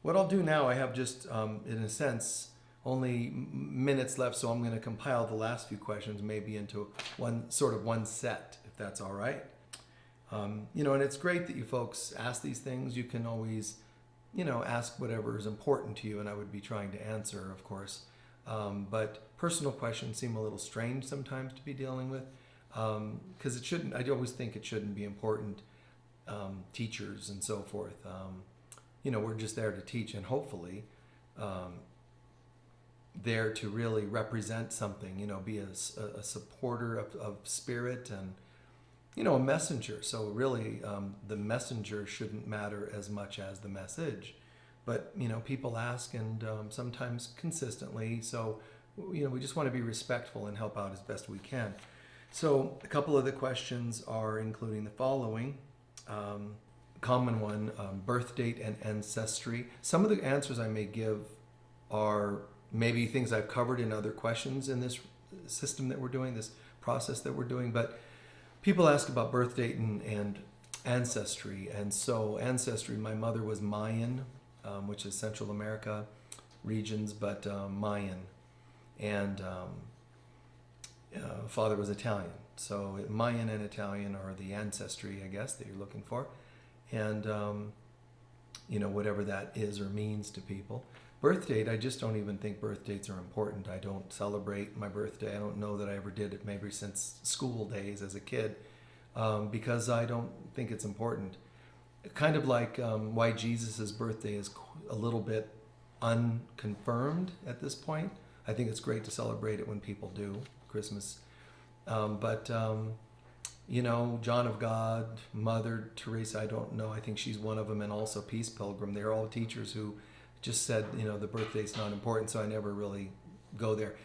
What I'll do now, I have just, in a sense, only minutes left, so I'm going to compile the last few questions maybe into one set, if that's all right. And it's great that you folks ask these things. You can always, ask whatever is important to you, and I would be trying to answer, of course. But personal questions seem a little strange sometimes to be dealing with, because it shouldn't. I always think it shouldn't be important. Teachers and so forth. We're just there to teach, and hopefully there to really represent something. Be a supporter of spirit and a messenger. So really, the messenger shouldn't matter as much as the message. But people ask, and sometimes consistently. So we just want to be respectful and help out as best we can. So a couple of the questions are including the following. Common one, birth date and ancestry. Some of the answers I may give are maybe things I've covered in other questions in this system that we're doing, this process that we're doing, but people ask about birth date and ancestry. And so ancestry, my mother was Mayan, which is Central America regions, but Mayan. And father was Italian. So Mayan and Italian are the ancestry, I guess, that you're looking for. And, whatever that is or means to people. Birth date, I just don't even think birth dates are important. I don't celebrate my birthday. I don't know that I ever did it, maybe since school days as a kid, because I don't think it's important. Kind of like why Jesus' birthday is a little bit unconfirmed at this point. I think it's great to celebrate it when people do, Christmas. But John of God, Mother Teresa, I don't know. I think she's one of them, and also Peace Pilgrim. They're all teachers who just said, the birthday's not important, so I never really go there.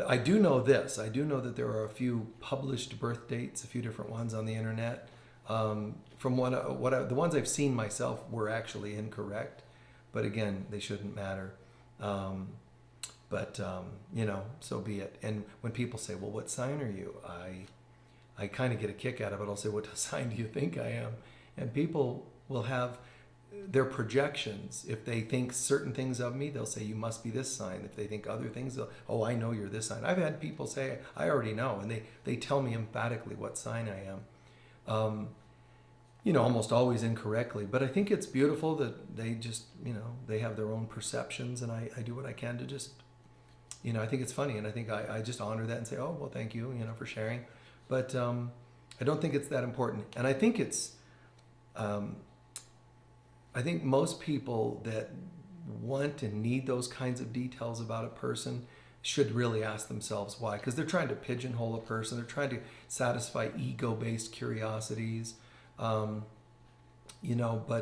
I do know this. I do know that there are a few published birth dates, a few different ones on the internet. From the ones I've seen myself were actually incorrect, but again, they shouldn't matter. But so be it. And when people say, well, what sign are you? I kind of get a kick out of it. I'll say, what sign do you think I am? And people will have their projections. If they think certain things of me, they'll say, you must be this sign. If they think other things, oh, I know you're this sign. I've had people say, I already know. And they tell me emphatically what sign I am. Almost always incorrectly. But I think it's beautiful that they just, they have their own perceptions. And I do what I can to just, I think it's funny. And I think I just honor that and say, oh, well, thank you, for sharing. But I don't think it's that important. And I think I think most people that want and need those kinds of details about a person should really ask themselves why. Because they're trying to pigeonhole a person. They're trying to satisfy ego-based curiosities. But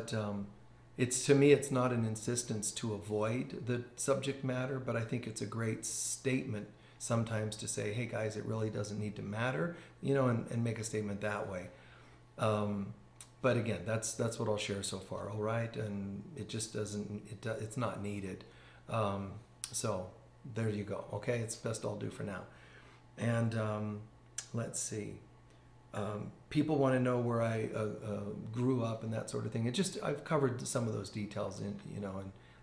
to me, it's not an insistence to avoid the subject matter, but I think it's a great statement sometimes to say, hey guys, it really doesn't need to matter, and make a statement that way. But again, that's what I'll share so far, all right? And it just it's not needed. So there you go, okay? It's best I'll do for now. And let's see. People want to know where I grew up and that sort of thing. I've covered some of those details in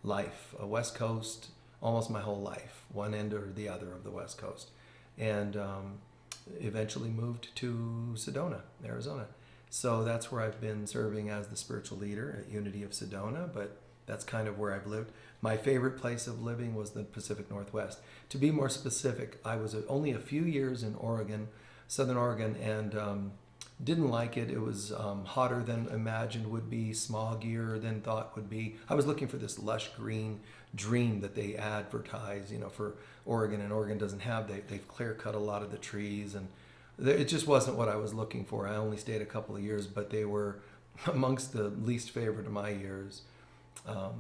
life. West Coast, almost my whole life, one end or the other of the West Coast. And eventually moved to Sedona, Arizona. So that's where I've been serving as the spiritual leader at Unity of Sedona, but that's kind of where I've lived. My favorite place of living was the Pacific Northwest. To be more specific, I was only a few years in Oregon, Southern Oregon, and didn't like it. It was hotter than imagined would be, smoggier than thought would be. I was looking for this lush green dream that they advertise, for Oregon, and Oregon doesn't have. They've clear cut a lot of the trees, and it just wasn't what I was looking for. I only stayed a couple of years, but they were amongst the least favorite of my years. But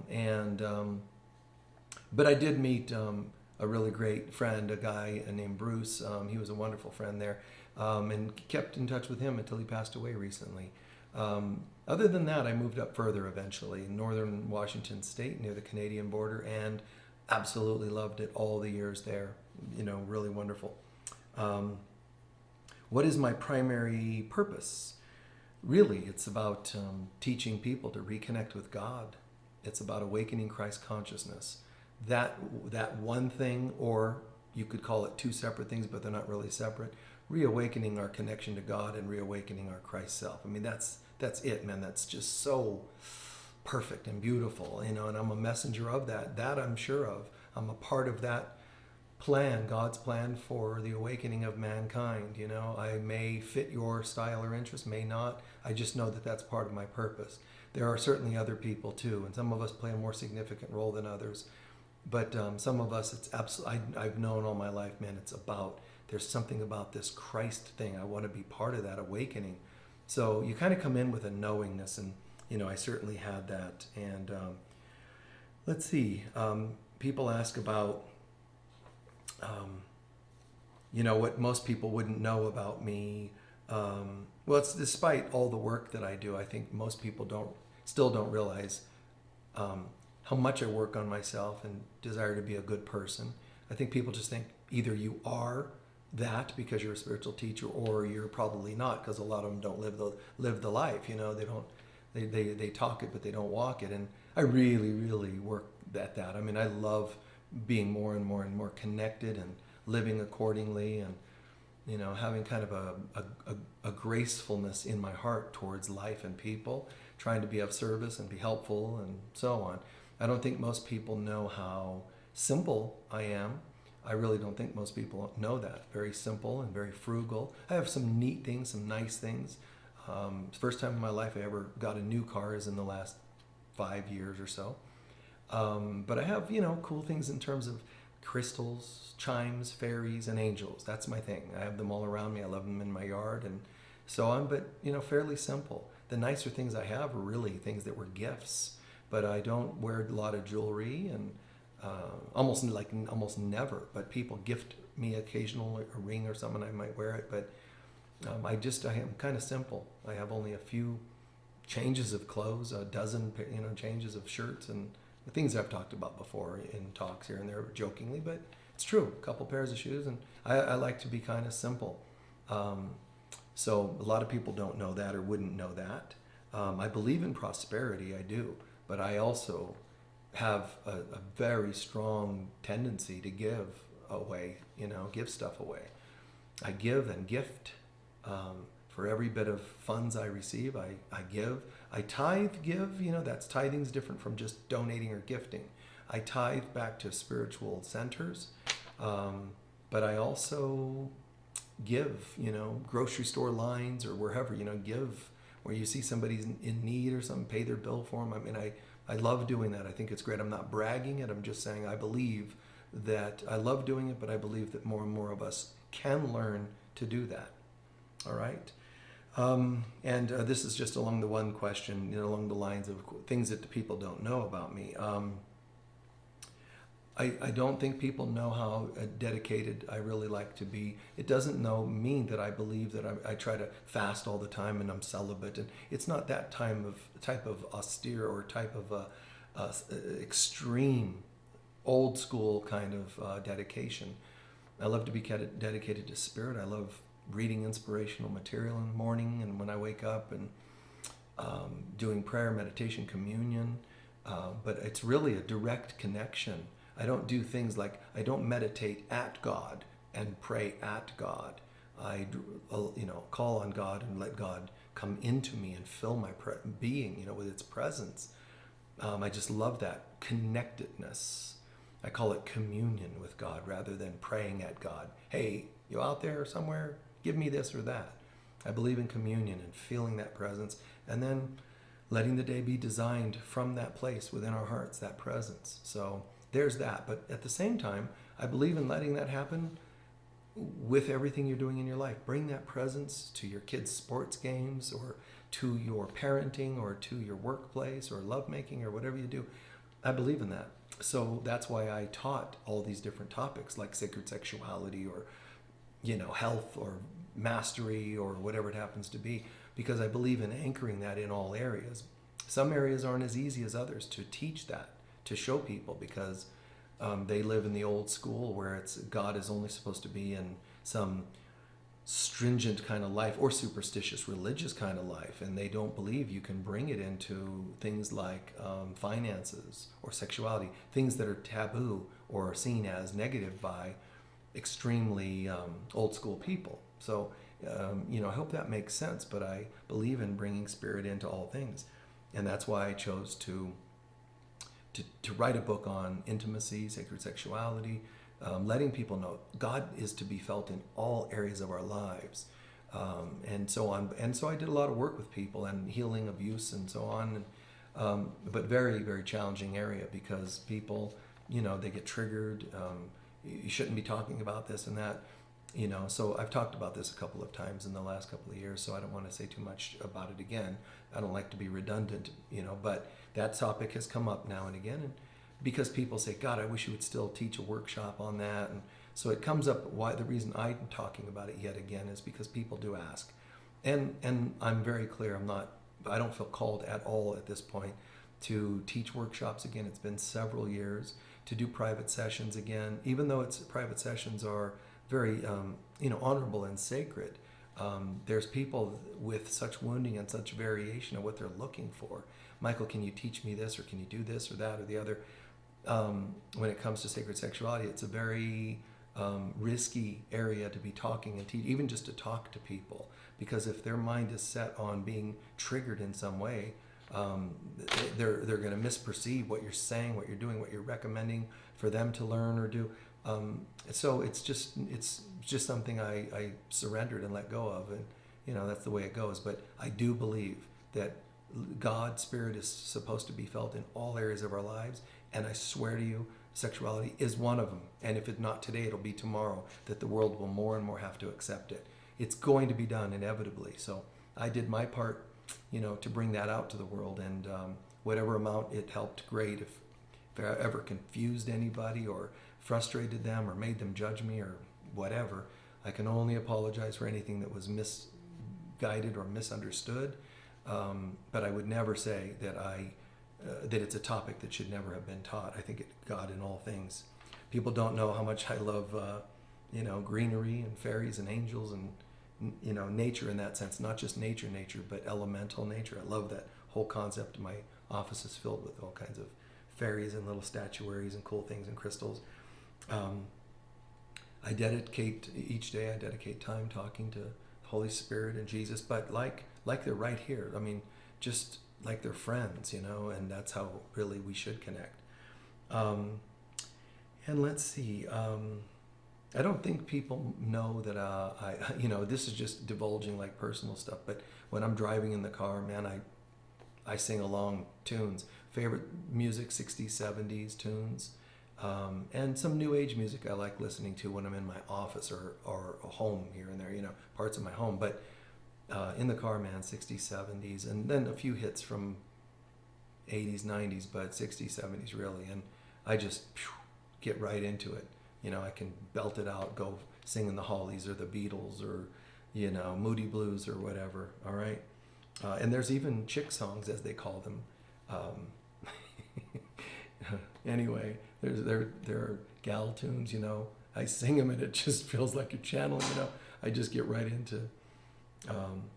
I did meet a really great friend, a guy named Bruce. He was a wonderful friend there, and kept in touch with him until he passed away recently. Other than that, I moved up further eventually in northern Washington state near the Canadian border, and absolutely loved it all the years there. Really wonderful. What is my primary purpose? Really, it's about teaching people to reconnect with God. It's about awakening Christ consciousness. That one thing, or you could call it two separate things, but they're not really separate. Reawakening our connection to God and reawakening our Christ self. I mean, that's it, man. That's just so perfect and beautiful, and I'm a messenger of that. That I'm sure of. I'm a part of that plan, God's plan for the awakening of mankind. I may fit your style or interest, may not. I just know that that's part of my purpose. There are certainly other people too, and some of us play a more significant role than others. But some of us, it's absolutely, I've known all my life, man, there's something about this Christ thing. I want to be part of that awakening. So you kind of come in with a knowingness, and, I certainly had that. And let's see, people ask about, what most people wouldn't know about me. Well, it's despite all the work that I do, I think most people still don't realize how much I work on myself and desire to be a good person. I think people just think either you are that because you're a spiritual teacher, or you're probably not, because a lot of them don't live the life. They don't. They talk it, but they don't walk it. And I really, really work at that. I mean, I love being more and more and more connected and living accordingly, and having kind of a gracefulness in my heart towards life and people, trying to be of service and be helpful and so on. I don't think most people know how simple I am. I really don't think most people know that. Very simple and very frugal. I have some neat things, some nice things. First time in my life I ever got a new car is in the last 5 years or so. But I have, cool things in terms of crystals, chimes, fairies, and angels. That's my thing. I have them all around me. I love them in my yard and so on, but, fairly simple. The nicer things I have are really things that were gifts, but I don't wear a lot of jewelry, and almost never, but people gift me occasionally a ring or something, I might wear it, but I am kind of simple. I have only a few changes of clothes, a dozen, changes of shirts, and the things I've talked about before in talks here and there jokingly, but it's true. A couple pairs of shoes, and I like to be kind of simple. So a lot of people don't know that or wouldn't know that. I believe in prosperity, I do, but I also have a very strong tendency to give away, give stuff away. I give and gift. For every bit of funds I receive, I give. I give, that's tithing's different from just donating or gifting. I tithe back to spiritual centers, but I also give, grocery store lines or wherever, give where you see somebody's in need or something, pay their bill for them. I mean, I love doing that. I think it's great. I'm not bragging it. I'm just saying I believe that I love doing it, but I believe that more and more of us can learn to do that. All right. And this is just along the one question, along the lines of things that the people don't know about me. I don't think people know how dedicated I really like to be. It doesn't mean that I believe that I try to fast all the time and I'm celibate. And it's not that type of austere or type of extreme, old school kind of dedication. I love to be dedicated to spirit. I love reading inspirational material in the morning and when I wake up, and doing prayer, meditation, communion. But it's really a direct connection. I don't do things like, I don't meditate at God and pray at God. I, call on God and let God come into me and fill my being, with its presence. I just love that connectedness. I call it communion with God rather than praying at God. Hey, you out there somewhere? Give me this or that. I believe in communion and feeling that presence, and then letting the day be designed from that place within our hearts, that presence. So there's that. But at the same time, I believe in letting that happen with everything you're doing in your life. Bring that presence to your kids' sports games, or to your parenting, or to your workplace, or lovemaking, or whatever you do. I believe in that. So that's why I taught all these different topics like sacred sexuality, or health, or mastery, or whatever it happens to be, because I believe in anchoring that in all areas. Some areas aren't as easy as others to teach that, to show people, because they live in the old school where God is only supposed to be in some stringent kind of life or superstitious religious kind of life, and they don't believe you can bring it into things like finances or sexuality, things that are taboo or seen as negative by extremely old school people. So I hope that makes sense, but I believe in bringing spirit into all things, and that's why I chose to write a book on intimacy, sacred sexuality, letting people know God is to be felt in all areas of our lives, and so on. And so I did a lot of work with people and healing abuse and so on, but very, very challenging area, because people, they get triggered. You shouldn't be talking about this and that, so I've talked about this a couple of times in the last couple of years, so I don't want to say too much about it again. I don't like to be redundant, but that topic has come up now and again, and because people say, God, I wish you would still teach a workshop on that. And so it comes up. Why the reason I'm talking about it yet again is because people do ask, and I'm very clear. I don't feel called at all at this point to teach workshops again. It's been several years to do private sessions again, even though private sessions are very honorable and sacred. There's people with such wounding and such variation of what they're looking for. Michael, can you teach me this, or can you do this or that or the other? When it comes to sacred sexuality, it's a very risky area to be talking and teach, even just to talk to people, because if their mind is set on being triggered in some way, they're going to misperceive what you're saying, what you're doing, what you're recommending for them to learn or do. So it's just something I surrendered and let go of, and that's the way it goes. But I do believe that God's spirit is supposed to be felt in all areas of our lives, and I swear to you, sexuality is one of them. And if it's not today, it'll be tomorrow, that the world will more and more have to accept it. It's going to be done inevitably. So I did my part, to bring that out to the world, and whatever amount it helped, great. If I ever confused anybody or frustrated them or made them judge me or whatever, I can only apologize for anything that was misguided or misunderstood. But I would never say that that it's a topic that should never have been taught. I think God in all things. People don't know how much I love, greenery and fairies and angels and, nature in that sense. Not just nature, but elemental nature. I love that whole concept. My office is filled with all kinds of fairies and little statuaries and cool things and crystals. I dedicate time talking to Holy Spirit and Jesus, but like they're right here. I mean, just like they're friends, and that's how really we should connect. And let's see. I don't think people know that this is just divulging like personal stuff, but when I'm driving in the car, man, I sing along tunes. Favorite music, 60s, 70s tunes. And some new age music I like listening to when I'm in my office or a home here and there, parts of my home. But in the car, man, 60s, 70s, and then a few hits from 80s, 90s, but 60s, 70s really. And I just get right into it. I can belt it out, go singing the Hollies or the Beatles or, Moody Blues or whatever. All right. And there's even chick songs, as they call them. Anyway, there are gal tunes, I sing them and it just feels like you're channeling, I just get right into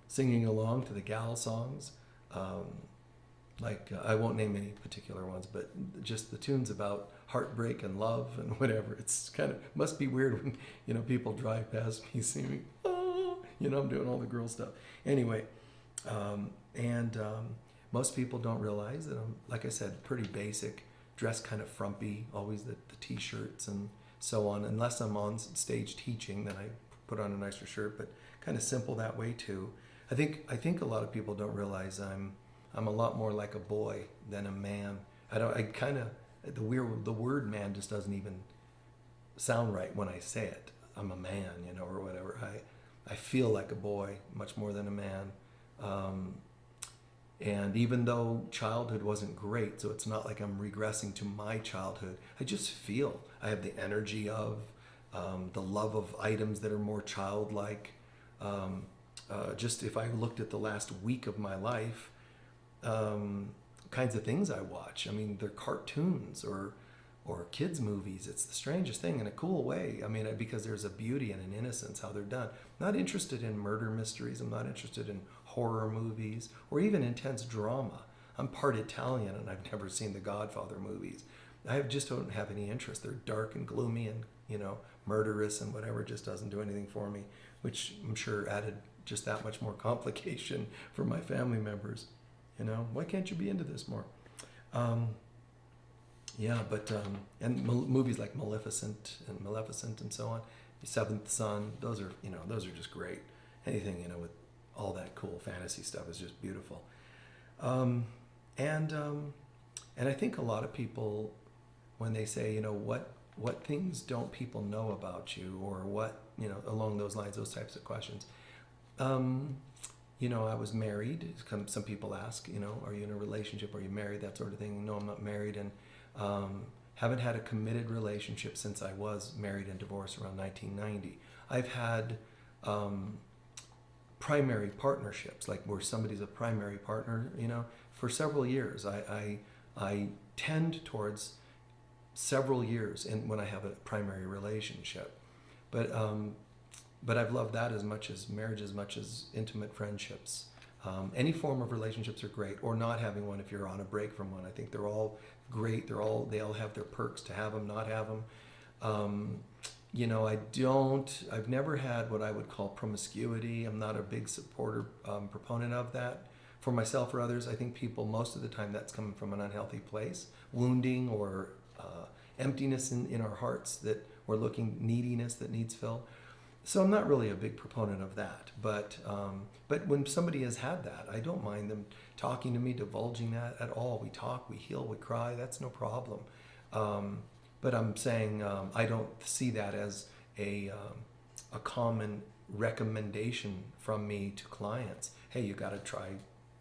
singing along to the gal songs. I won't name any particular ones, but just the tunes about heartbreak and love and whatever. It's must be weird when, people drive past me singing, oh, I'm doing all the girl stuff. Anyway, most people don't realize that I'm, like I said, pretty basic, dressed kind of frumpy, always the t-shirts and so on. Unless I'm on stage teaching, then I put on a nicer shirt, but kind of simple that way too. I think a lot of people don't realize I'm a lot more like a boy than a man. The word man just doesn't even sound right when I say it. I'm a man, or whatever. I feel like a boy much more than a man. And even though childhood wasn't great, so it's not like I'm regressing to my childhood, I just feel I have the energy of the love of items that are more childlike. Just if I looked at the last week of my life, kinds of things I watch. I mean, they're cartoons or or kids movies. It's the strangest thing in a cool way. I mean, because there's a beauty and an innocence how they're done. I'm not interested in murder mysteries. I'm not interested in horror movies or even intense drama. I'm part Italian and I've never seen the Godfather movies. I just don't have any interest. They're dark and gloomy and, murderous and whatever. It just doesn't do anything for me, which I'm sure added just that much more complication for my family members. Why can't you be into this more? And movies like Maleficent and so on, The Seventh Son, those are just great. Anything, with all that cool fantasy stuff is just beautiful. And I think a lot of people, when they say, what things don't people know about you, or what, along those lines, those types of questions. I was married. Some people ask, are you in a relationship? Are you married? That sort of thing. No, I'm not married, and haven't had a committed relationship since I was married and divorced around 1990. I've had primary partnerships, like where somebody's a primary partner, for several years. I tend towards several years when I have a primary relationship, but I've loved that as much as marriage, as much as intimate friendships. Any form of relationships are great, or not having one if you're on a break from one. I think they're all great. They all have their perks to have them, not have them. I've never had what I would call promiscuity. I'm not a big proponent of that for myself or others. I think people, most of the time, that's coming from an unhealthy place, wounding or emptiness in our hearts that we're looking, neediness that needs fill. So I'm not really a big proponent of that. But when somebody has had that, I don't mind them talking to me, divulging that at all. We talk, we heal, we cry. That's no problem. But I'm saying I don't see that as a common recommendation from me to clients. Hey, you got to try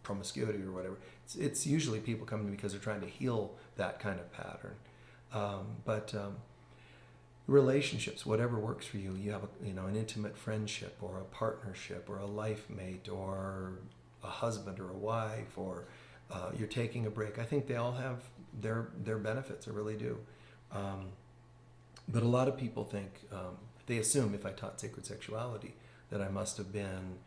promiscuity or whatever. It's usually people coming to me because they're trying to heal that kind of pattern. Relationships, whatever works for you. You have an intimate friendship or a partnership or a life mate or a husband or a wife, or you're taking a break. I think they all have their benefits. I really do. But a lot of people think, they assume if I taught sacred sexuality that I must have been,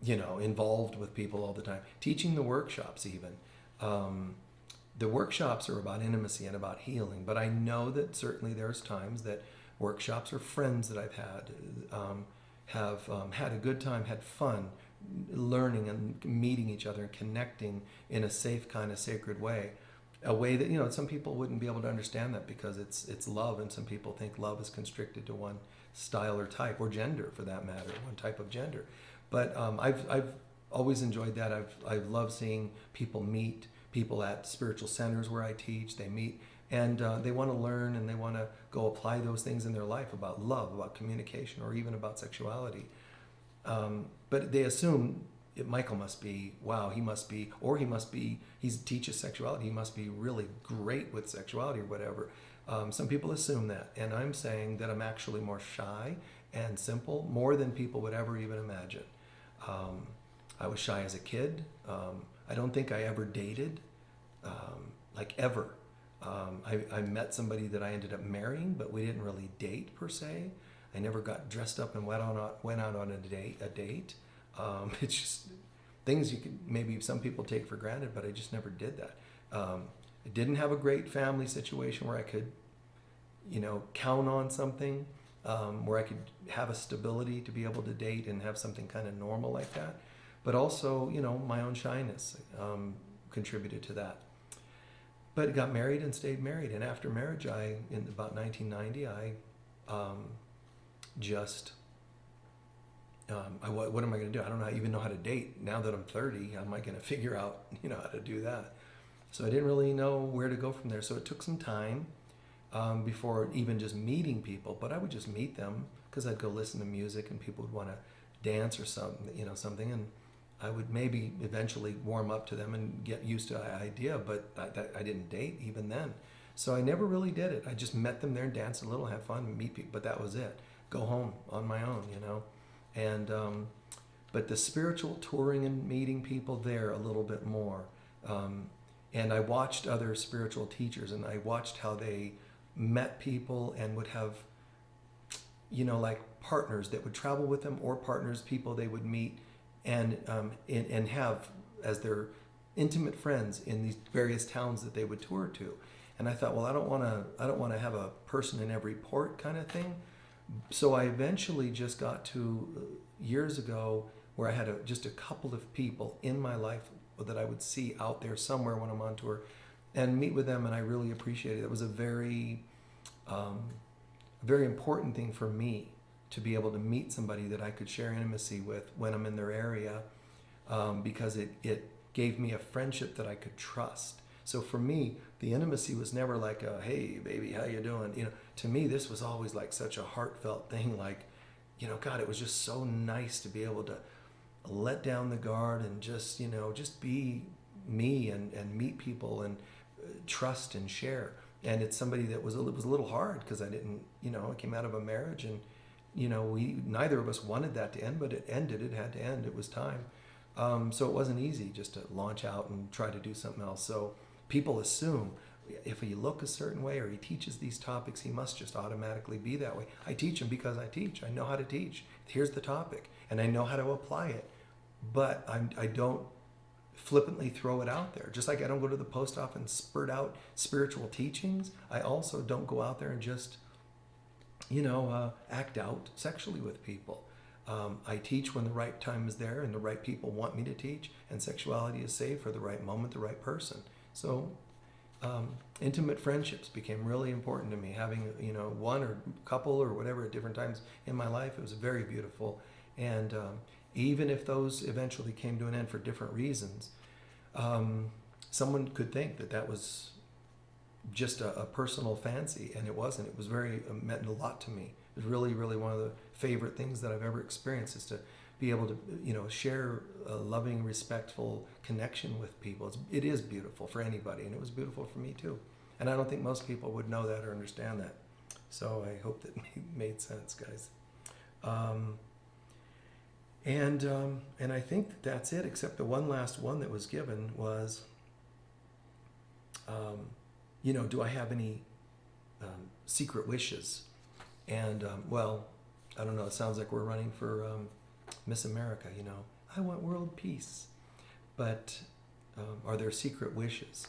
involved with people all the time. Teaching the workshops even. The workshops are about intimacy and about healing, but I know that certainly there's times that workshops or friends that I've had have had a good time, had fun, learning and meeting each other and connecting in a safe kind of sacred way. A way that, some people wouldn't be able to understand that because it's love, and some people think love is constricted to one style or type, or gender for that matter, one type of gender. But I've always enjoyed that. I've loved seeing people meet. People at spiritual centers where I teach, they meet, and they want to learn, and they want to go apply those things in their life about love, about communication, or even about sexuality. But they assume Michael must be, he teaches sexuality, he must be really great with sexuality or whatever. Some people assume that, and I'm saying that I'm actually more shy and simple, more than people would ever even imagine. I was shy as a kid. I don't think I ever dated, ever. I met somebody that I ended up marrying, but we didn't really date per se. I never got dressed up and went out on a date. It's just things maybe some people take for granted, but I just never did that. I didn't have a great family situation where I could, count on something, where I could have a stability to be able to date and have something kind of normal like that. But also, my own shyness contributed to that. But got married and stayed married. And after marriage, in about 1990, what am I going to do? I don't even know how to date. Now that I'm 30, how am I going to figure out, how to do that? So I didn't really know where to go from there. So it took some time before even just meeting people. But I would just meet them because I'd go listen to music and people would want to dance or something, and I would maybe eventually warm up to them and get used to the idea, but I didn't date even then. So I never really did it. I just met them there and danced a little, had fun, meet people, but that was it. Go home on my own, And but the spiritual touring and meeting people there a little bit more. And I watched other spiritual teachers, and I watched how they met people and would have, like partners that would travel with them, or partners, people they would meet and have as their intimate friends in these various towns that they would tour to. And I thought, well, I don't want to have a person in every port kind of thing. So I eventually just got to years ago where I had just a couple of people in my life that I would see out there somewhere when I'm on tour and meet with them, and I really appreciated it. It was a very important thing for me to be able to meet somebody that I could share intimacy with when I'm in their area, because it gave me a friendship that I could trust. So for me, the intimacy was never like a, hey baby, how you doing? To me, this was always like such a heartfelt thing. Like, God, it was just so nice to be able to let down the guard and just be me and meet people and trust and share. And it's somebody that was a little hard, because I didn't, I came out of a marriage, and we neither of us wanted that to end, but it ended. It had to end. It was time. So it wasn't easy just to launch out and try to do something else. So people assume if he look a certain way or he teaches these topics, he must just automatically be that way. I teach him because I teach. I know how to teach. Here's the topic, and I know how to apply it. But I don't flippantly throw it out there. Just like I don't go to the post office and spurt out spiritual teachings, I also don't go out there and just, act out sexually with people. I teach when the right time is there and the right people want me to teach, and sexuality is saved for the right moment, the right person. So intimate friendships became really important to me. Having, one or couple or whatever at different times in my life, it was very beautiful. And even if those eventually came to an end for different reasons, someone could think that was just a personal fancy, and it wasn't. It was meant a lot to me. It was really, really one of the favorite things that I've ever experienced, is to be able to, share a loving, respectful connection with people. It is beautiful for anybody, and it was beautiful for me too. And I don't think most people would know that or understand that. So I hope that made sense, guys. And I think that's it, except the one last one that was given was, do I have any secret wishes? And, well, I don't know, it sounds like we're running for Miss America, I want world peace. But are there secret wishes?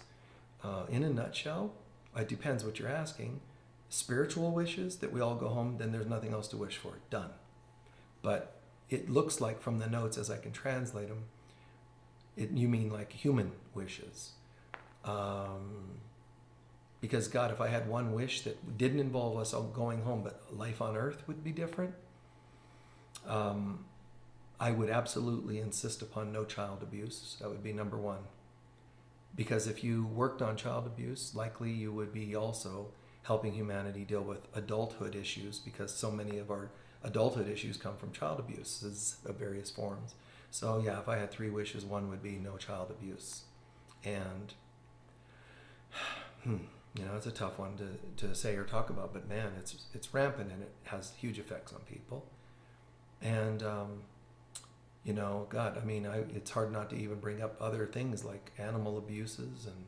In a nutshell, it depends what you're asking. Spiritual wishes, that we all go home, then there's nothing else to wish for. Done. But it looks like from the notes, as I can translate them, you mean like human wishes. Because God, if I had one wish that didn't involve us all going home, but life on earth would be different, I would absolutely insist upon no child abuse. That would be number one. Because if you worked on child abuse, likely you would be also helping humanity deal with adulthood issues, because so many of our adulthood issues come from child abuse of various forms. So yeah, if I had three wishes, one would be no child abuse. And it's a tough one to say or talk about, but man, it's rampant, and it has huge effects on people. And God, it's hard not to even bring up other things like animal abuses and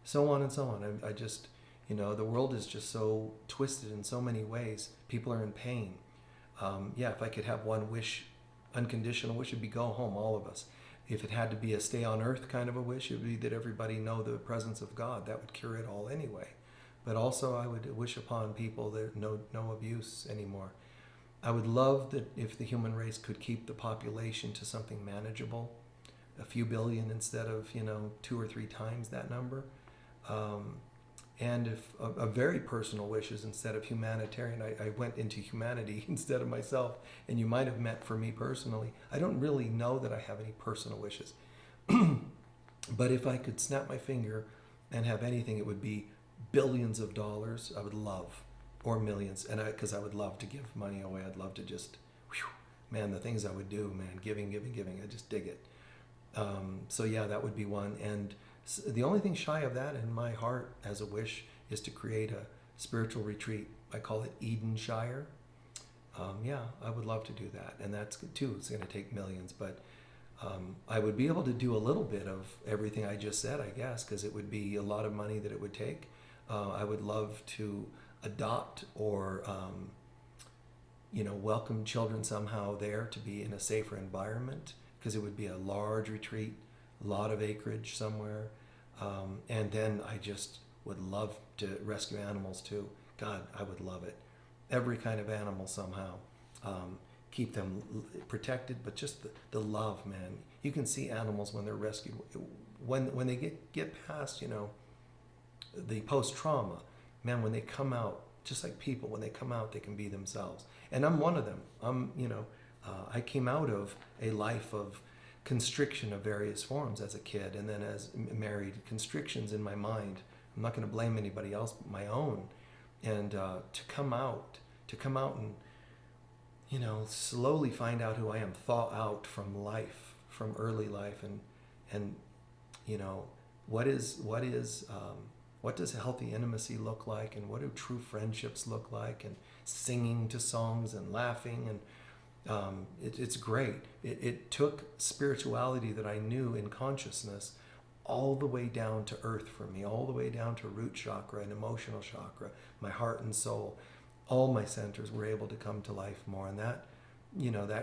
so on and so on. I just, the world is just so twisted in so many ways. People are in pain. If I could have one wish, unconditional wish, it'd be go home, all of us. If it had to be a stay on earth kind of a wish, it would be that everybody know the presence of God. That would cure it all anyway. But also I would wish upon people that no abuse anymore. I would love that if the human race could keep the population to something manageable, a few billion instead of 2 or 3 times that number. And if a very personal wish is, instead of humanitarian, I went into humanity instead of myself, and you might have met for me personally. I don't really know that I have any personal wishes. But if I could snap my finger and have anything, it would be billions of dollars. I would love, or millions, and because I would love to give money away. I'd love to just, man, the things I would do, man, giving. I just dig it. So yeah, that would be one. And the only thing shy of that in my heart as a wish is to create a spiritual retreat. I call it Edenshire. I would love to do that. And that's good too. It's going to take millions, but I would be able to do a little bit of everything I just said, I guess, because it would be a lot of money that it would take. I would love to adopt or welcome children somehow there to be in a safer environment, because it would be a large retreat, a lot of acreage somewhere. And then I just would love to rescue animals too. God, I would love it. Every kind of animal somehow. Keep them protected, but just the love, man. You can see animals when they're rescued. When they get past, the post-trauma, man, when they come out, just like people, when they come out, they can be themselves. And I'm one of them. I came out of a life of constriction of various forms as a kid, and then as married, constrictions in my mind. I'm not going to blame anybody else but my own. And to come out and slowly find out who I am, thaw out from life, from early life, and what does healthy intimacy look like, and what do true friendships look like, and singing to songs and laughing, and it's great. It took spirituality that I knew in consciousness all the way down to earth for me, all the way down to root chakra and emotional chakra, my heart and soul. All my centers were able to come to life more, and that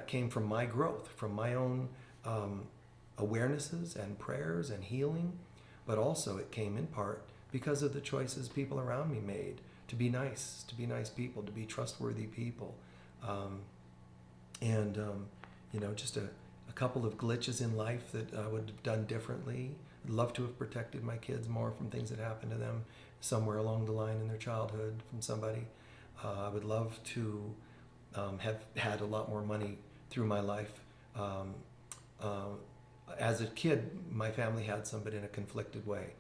came from my growth, from my own awarenesses and prayers and healing, but also it came in part because of the choices people around me made to be nice people, to be trustworthy people, just a couple of glitches in life that I would have done differently. I'd love to have protected my kids more from things that happened to them somewhere along the line in their childhood from somebody. I would love to have had a lot more money through my life. As a kid, my family had some, but in a conflicted way.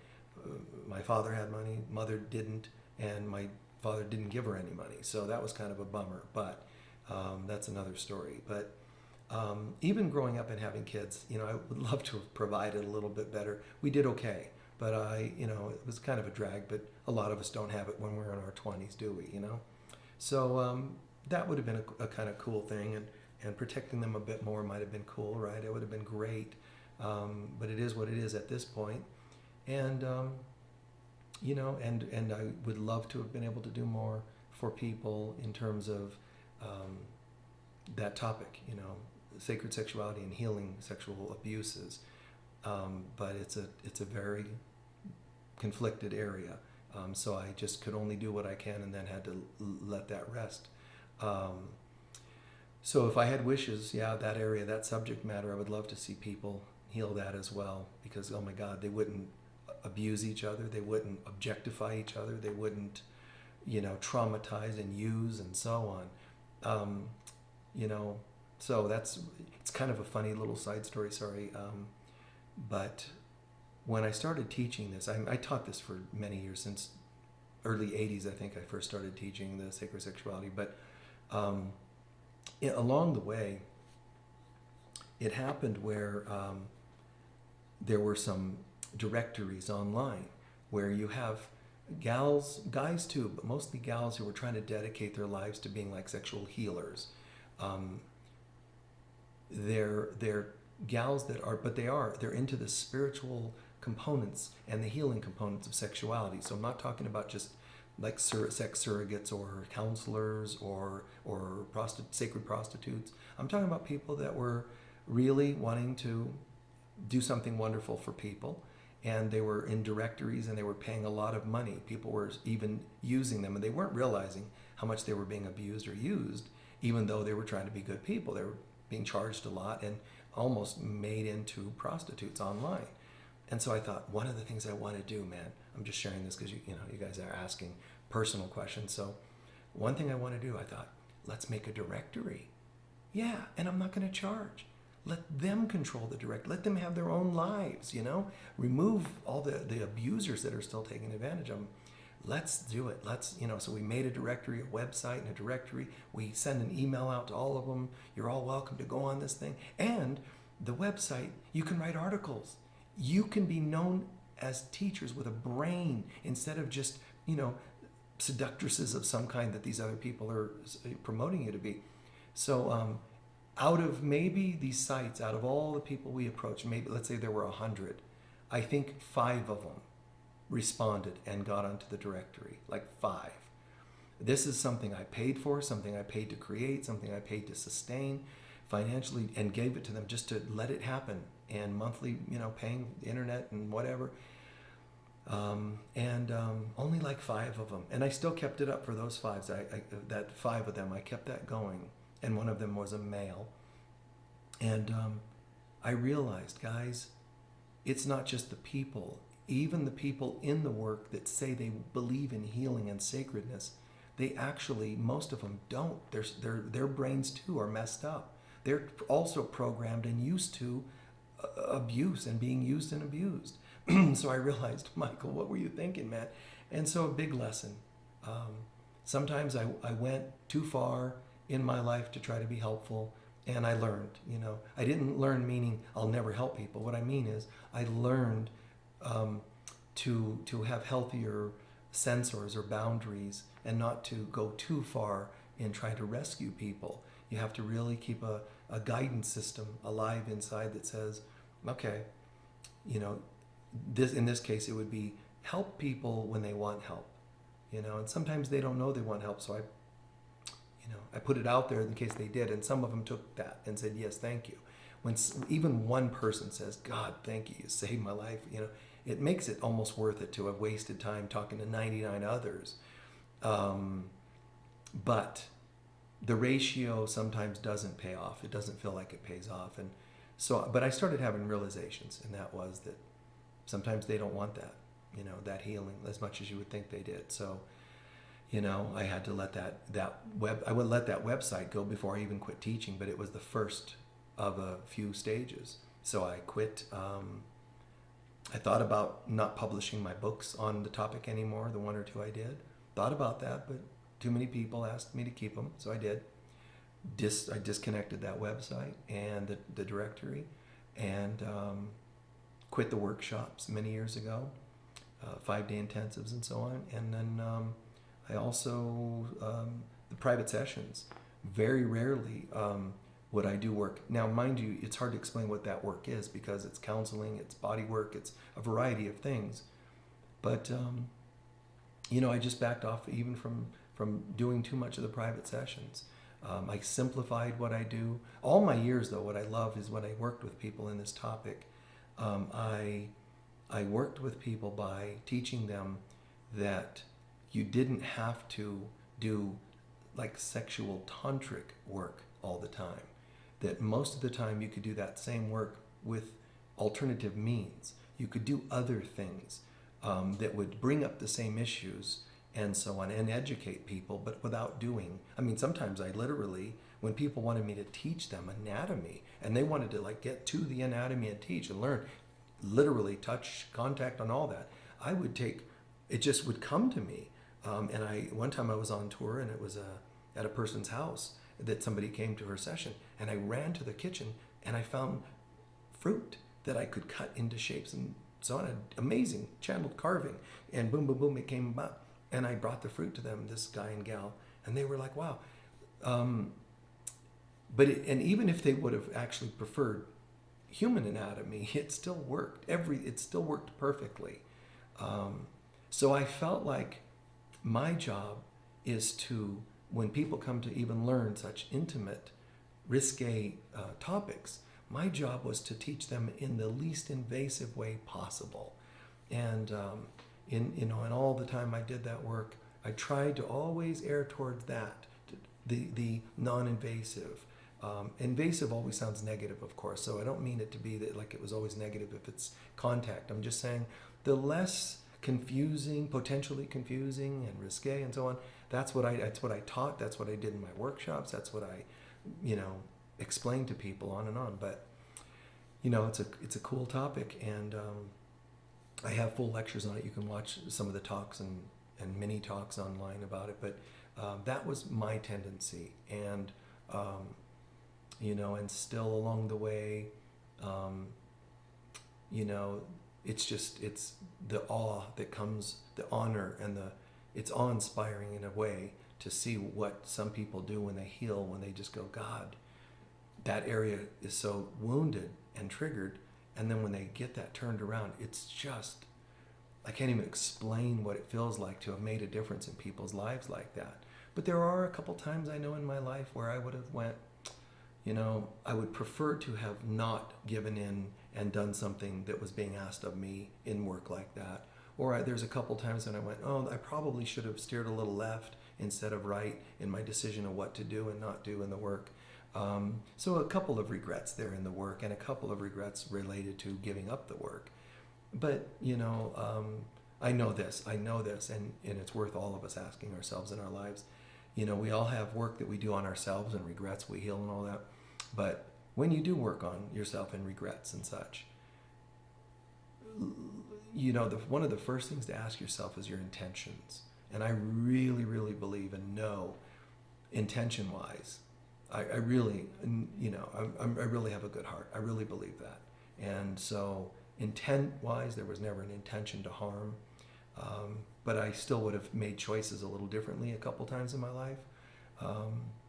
My father had money, mother didn't, and my father didn't give her any money. So that was kind of a bummer, but that's another story. But even growing up and having kids, I would love to have provided a little bit better. We did okay, but it was kind of a drag, but a lot of us don't have it when we're in our 20s, do we, So that would have been a kind of cool thing, and protecting them a bit more might have been cool, right? It would have been great, but it is what it is at this point. And, and I would love to have been able to do more for people in terms of that topic, sacred sexuality and healing sexual abuses. But it's a very conflicted area. So I just could only do what I can, and then had to let that rest. So if I had wishes, that area, that subject matter, I would love to see people heal that as well, because, oh my God, they wouldn't abuse each other, they wouldn't objectify each other, they wouldn't, traumatize and use and so on. So it's kind of a funny little side story, sorry. But when I started teaching this, I taught this for many years, since early 80s, I think I first started teaching the sacred sexuality. But along the way, it happened where there were some directories online where you have guys too, but mostly gals who were trying to dedicate their lives to being like sexual healers. They're gals they're into the spiritual components and the healing components of sexuality. So I'm not talking about just like sex surrogates or counselors or sacred prostitutes. I'm talking about people that were really wanting to do something wonderful for people, and they were in directories and they were paying a lot of money. People were even using them, and they weren't realizing how much they were being abused or used, even though they were trying to be good people. They were being charged a lot and almost made into prostitutes online. And so I thought, one of the things I want to do, man, I'm just sharing this because you guys are asking personal questions. So one thing I want to do, I thought, let's make a directory. Yeah, and I'm not going to charge. Let them control the direct. Let them have their own lives, Remove all the abusers that are still taking advantage of them. Let's do it. So we made a directory, a website and a directory. We send an email out to all of them. You're all welcome to go on this thing. And the website, you can write articles. You can be known as teachers with a brain instead of just, seductresses of some kind that these other people are promoting you to be. So out of maybe these sites, out of all the people we approached, maybe let's say there were 100, I think 5 of them responded and got onto the directory, like 5. This is something I paid for, something I paid to create, something I paid to sustain financially, and gave it to them just to let it happen, and monthly, paying the internet and whatever. Only like 5 of them, and I still kept it up for those 5. That 5 of them, I kept that going, and one of them was a male. And I realized, guys, it's not just the people. Even the people in the work that say they believe in healing and sacredness, they actually, most of them don't. Their brains too are messed up. They're also programmed and used to abuse and being used and abused. So I realized, Michael, what were you thinking, man? And so a big lesson. Sometimes I went too far in my life to try to be helpful, and I learned. I didn't learn meaning I'll never help people. What I mean is I learned to have healthier sensors or boundaries, and not to go too far in trying to rescue people. You have to really keep a guidance system alive inside that says, okay, in this case, it would be help people when they want help, and sometimes they don't know they want help. So I put it out there in case they did, and some of them took that and said, yes, thank you. When even one person says, God, thank you, you saved my life, it makes it almost worth it to have wasted time talking to 99 others. But the ratio sometimes doesn't pay off. It doesn't feel like it pays off. And so, but I started having realizations, and that was that sometimes they don't want that, that healing as much as you would think they did. So, I had to let I would let that website go before I even quit teaching, but it was the first of a few stages. So I quit. I thought about not publishing my books on the topic anymore, the 1 or 2 I did. Thought about that, but too many people asked me to keep them, so I did. I disconnected that website and the directory, and quit the workshops many years ago, 5-day intensives and so on. And then I also, the private sessions, very rarely would I do work. Now, mind you, it's hard to explain what that work is, because it's counseling, it's body work, it's a variety of things. But, I just backed off even from doing too much of the private sessions. I simplified what I do. All my years, though, what I love is when I worked with people in this topic. I worked with people by teaching them that you didn't have to do like sexual tantric work all the time. That most of the time you could do that same work with alternative means. You could do other things that would bring up the same issues and so on, and educate people, but without doing. I mean, sometimes I literally, when people wanted me to teach them anatomy, and they wanted to like get to the anatomy and teach and learn, literally touch, contact, on all that, I would take, it just would come to me. One time I was on tour, and it was at a person's house that somebody came to her session, and I ran to the kitchen and I found fruit that I could cut into shapes and so on. Amazing channeled carving, and boom, boom, boom, it came about. And I brought the fruit to them, this guy and gal, and they were like, wow. And even if they would have actually preferred human anatomy, it still worked. It still worked perfectly. So I felt like my job is to, when people come to even learn such intimate, risque topics, my job was to teach them in the least invasive way possible. And in all the time I did that work, I tried to always err towards that, the non-invasive. Invasive always sounds negative, of course, so I don't mean it to be that like it was always negative if it's contact. I'm just saying the less confusing, potentially confusing and risque and so on, that's what I taught, that's what I did in my workshops, that's what I, explained to people, on and on. But it's a cool topic, and I have full lectures on it. You can watch some of the talks and mini talks online about it. But that was my tendency, and and still along the way, it's the awe that comes, the honor, and it's awe-inspiring in a way to see what some people do when they heal, when they just go, God, that area is so wounded and triggered. And then when they get that turned around, it's just, I can't even explain what it feels like to have made a difference in people's lives like that. But there are a couple times I know in my life where I would have went, I would prefer to have not given in and done something that was being asked of me in work like that. Or there's a couple times when I went, I probably should have steered a little left instead of right in my decision of what to do and not do in the work. So a couple of regrets there in the work, and a couple of regrets related to giving up the work. But, I know this, and it's worth all of us asking ourselves in our lives. We all have work that we do on ourselves and regrets we heal and all that. But when you do work on yourself and regrets and such, one of the first things to ask yourself is your intentions. And I really, really believe and know, intention-wise, I really, I really have a good heart. I really believe that. And so intent-wise, there was never an intention to harm. But I still would have made choices a little differently a couple times in my life.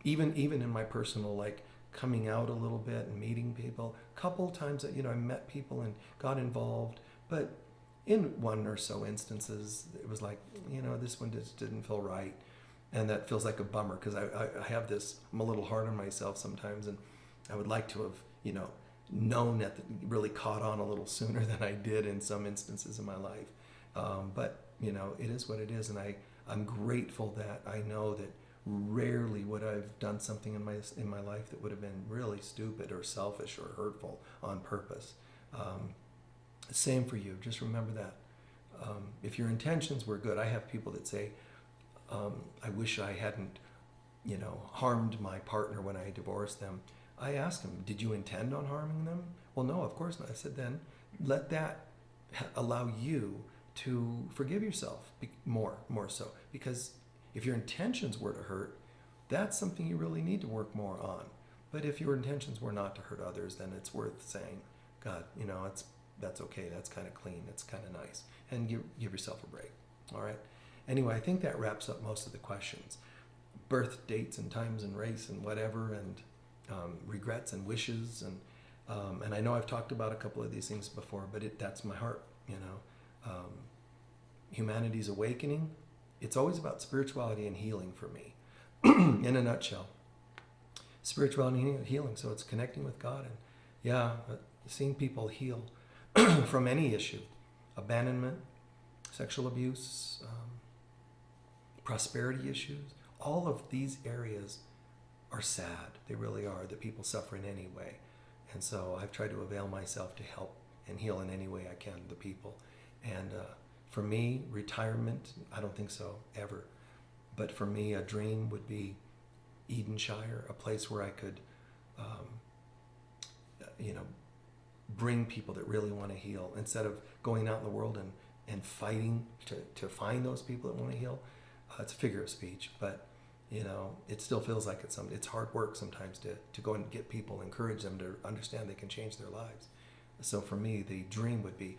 Even in my personal, coming out a little bit and meeting people. A couple times that, I met people and got involved. But in one or so instances, it was like, this one just didn't feel right. And that feels like a bummer, because I have this, I'm a little hard on myself sometimes, and I would like to have, known that really caught on a little sooner than I did in some instances in my life. But, it is what it is. And I'm grateful that I know that rarely would I've done something in my life that would have been really stupid or selfish or hurtful on purpose. Same for you. Just remember that. If your intentions were good, I have people that say, I wish I hadn't, harmed my partner when I divorced them. I ask them, did you intend on harming them? Well, no, of course not. I said, then let that allow you to forgive yourself more so. Because if your intentions were to hurt, that's something you really need to work more on. But if your intentions were not to hurt others, then it's worth saying, God, that's okay. That's kind of clean. That's kind of nice. And give yourself a break. All right. Anyway, I think that wraps up most of the questions. Birth dates and times and race and whatever, and regrets and wishes. And I know I've talked about a couple of these things before, but that's my heart, Humanity's awakening. It's always about spirituality and healing for me, in a nutshell. Spirituality and healing. So it's connecting with God and, seeing people heal from any issue. Abandonment, sexual abuse, prosperity issues. All of these areas are sad. They really are, that people suffer in any way. And so I've tried to avail myself to help and heal in any way I can the people. And for me, retirement, I don't think so, ever. But for me, a dream would be Edenshire, a place where I could, bring people that really want to heal, instead of going out in the world and fighting to find those people that want to heal. It's a figure of speech, but it still feels like it's hard work sometimes to go and get people, encourage them to understand they can change their lives. So for me, the dream would be,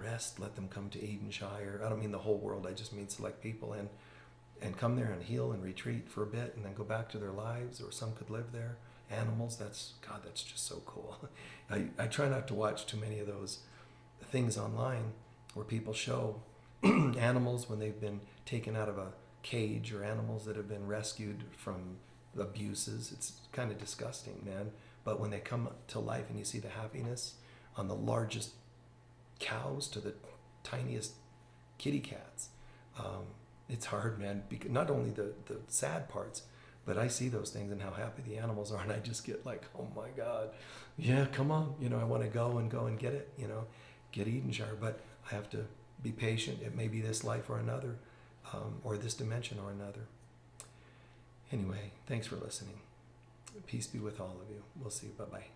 rest, let them come to Edenshire. I don't mean the whole world, I just mean select people, and come there and heal and retreat for a bit and then go back to their lives, or some could live there. Animals, that's just so cool. I try not to watch too many of those things online where people show animals when they've been taken out of a cage, or animals that have been rescued from abuses. It's kind of disgusting, man. But when they come to life and you see the happiness on the largest cows to the tiniest kitty cats, it's hard, man. Because not only the sad parts, but I see those things and how happy the animals are, and I just get like, oh my God, yeah, come on. I want to go and get it, get Edenshire. But I have to be patient. It may be this life or another, or this dimension or another. Anyway, thanks for listening. Peace be with all of you. We'll see you. Bye-bye.